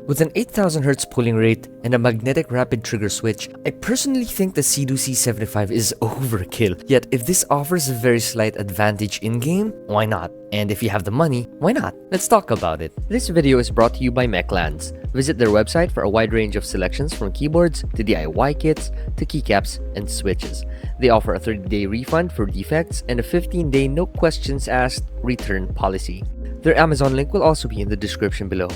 With an 8000Hz pulling rate and a magnetic rapid trigger switch, I personally think the Cidoo C75 is overkill. Yet if this offers a very slight advantage in-game, why not? And if you have the money, why not? Let's talk about it. This video is brought to you by Mechlands. Visit their website for a wide range of selections from keyboards to DIY kits to keycaps and switches. They offer a 30-day refund for defects and a 15-day no questions asked return policy. Their Amazon link will also be in the description below.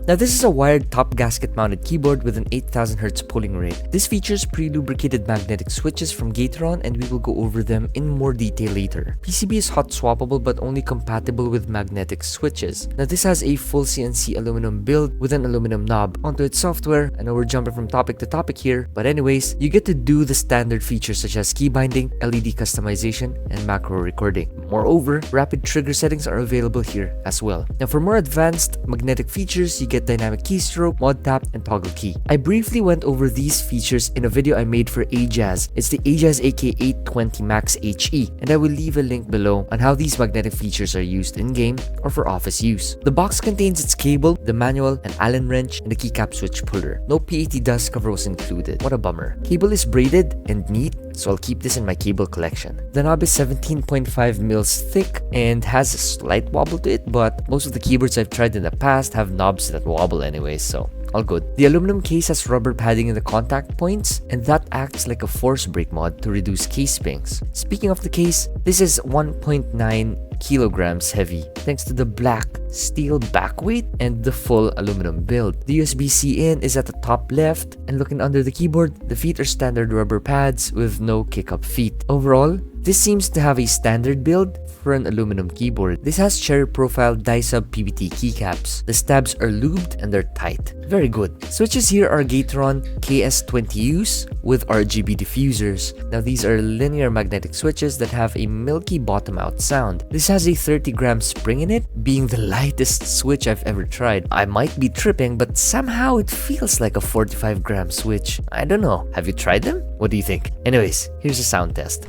Now this is a wired top gasket mounted keyboard with an 8000Hz pulling rate. This features pre-lubricated magnetic switches from Gateron, and we will go over them in more detail later. PCB is hot swappable but only compatible with magnetic switches. Now this has a full CNC aluminum build with an aluminum knob. Onto its software, I know we're jumping from topic to topic here, but anyways, you get to do the standard features such as key binding, LED customization, and macro recording. Moreover, rapid trigger settings are available here as well. Now for more advanced magnetic features, you get dynamic keystroke, mod tap, and toggle key. I briefly went over these features in a video I made for Ajaz. It's the Ajaz AK820 Max HE, and I will leave a link below on how these magnetic features are used in-game or for office use. The box contains its cable, the manual, an Allen wrench, and a keycap switch puller. No PET dust cover was included. What a bummer. Cable is braided and neat, so I'll keep this in my cable collection. The knob is 17.5 mils thick and has a slight wobble to it, but most of the keyboards I've tried in the past have knobs that wobble anyways, so all good. The aluminum case has rubber padding in the contact points, and that acts like a force brake mod to reduce case pings. Speaking of the case, this is 1.9 kilograms heavy thanks to the black steel backweight and the full aluminum build. The USB-C in is at the top left, and looking under the keyboard, the feet are standard rubber pads with no kick-up feet. Overall, this seems to have a standard build for an aluminum keyboard. This has cherry profile die-sub PBT keycaps. The stabs are lubed and they're tight. Very good. Switches here are Gateron KS20Us with RGB diffusers. Now these are linear magnetic switches that have a milky bottom-out sound. This has a 30-gram spring in it, being the lightest switch I've ever tried. I might be tripping, but somehow it feels like a 45-gram switch. I don't know. Have you tried them? What do you think? Anyways, here's a sound test.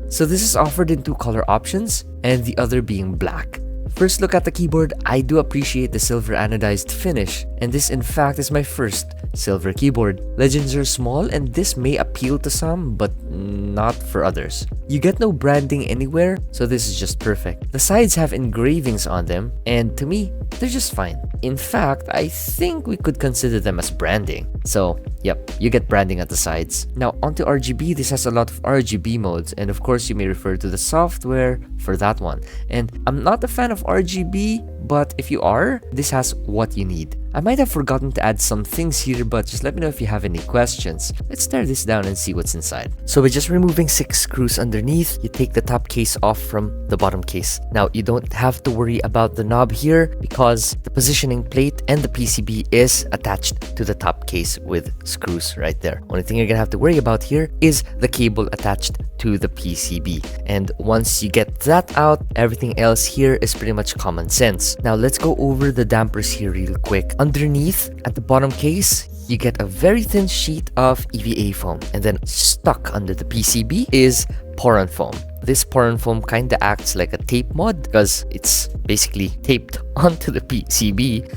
So this is offered in two color options, and the other being black. First look at the keyboard, I do appreciate the silver anodized finish, and this in fact is my first silver keyboard. Legends are small and this may appeal to some, but not for others. You get no branding anywhere, so this is just perfect. The sides have engravings on them, and to me, they're just fine. In fact, I think we could consider them as branding. So, yep, you get branding at the sides. Now, onto RGB, this has a lot of RGB modes, and of course, you may refer to the software for that one. And I'm not a fan of RGB, but if you are, this has what you need. I might have forgotten to add some things here, but just let me know if you have any questions. Let's tear this down and see what's inside. So by just removing 6 screws underneath, you take the top case off from the bottom case. Now, you don't have to worry about the knob here because the positioning plate and the PCB is attached to the top case with screws right there. Only thing you're gonna have to worry about here is the cable attached to the PCB. And once you get that out, everything else here is pretty much common sense. Now, let's go over the dampers here real quick. Underneath, at the bottom case, you get a very thin sheet of EVA foam, and then stuck under the PCB is Poron foam. This Poron foam kinda acts like a tape mod because it's basically taped onto the PCB.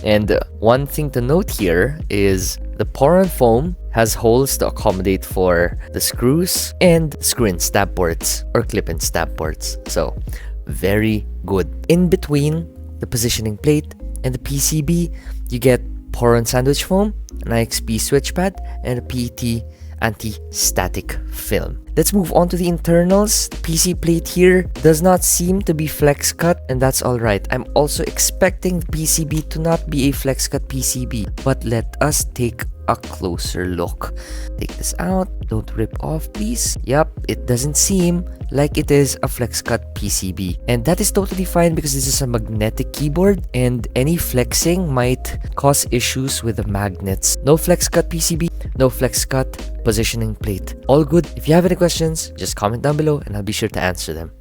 And one thing to note here is the Poron foam has holes to accommodate for the screws and screw-in stab ports or clip-in stab ports. So, very good. In between the positioning plate and the PCB, you get Poron sandwich foam, an IXP switch pad, and a PET anti-static film. Let's move on to the internals. The PC plate here does not seem to be flex cut, and that's alright. I'm also expecting the PCB to not be a flex cut PCB, but let us take a closer look. Take this out. Don't rip off, please. Yep, it doesn't seem like it is a flex cut PCB. And that is totally fine because this is a magnetic keyboard and any flexing might cause issues with the magnets. No flex cut PCB, no flex cut positioning plate. All good. If you have any questions, just comment down below and I'll be sure to answer them.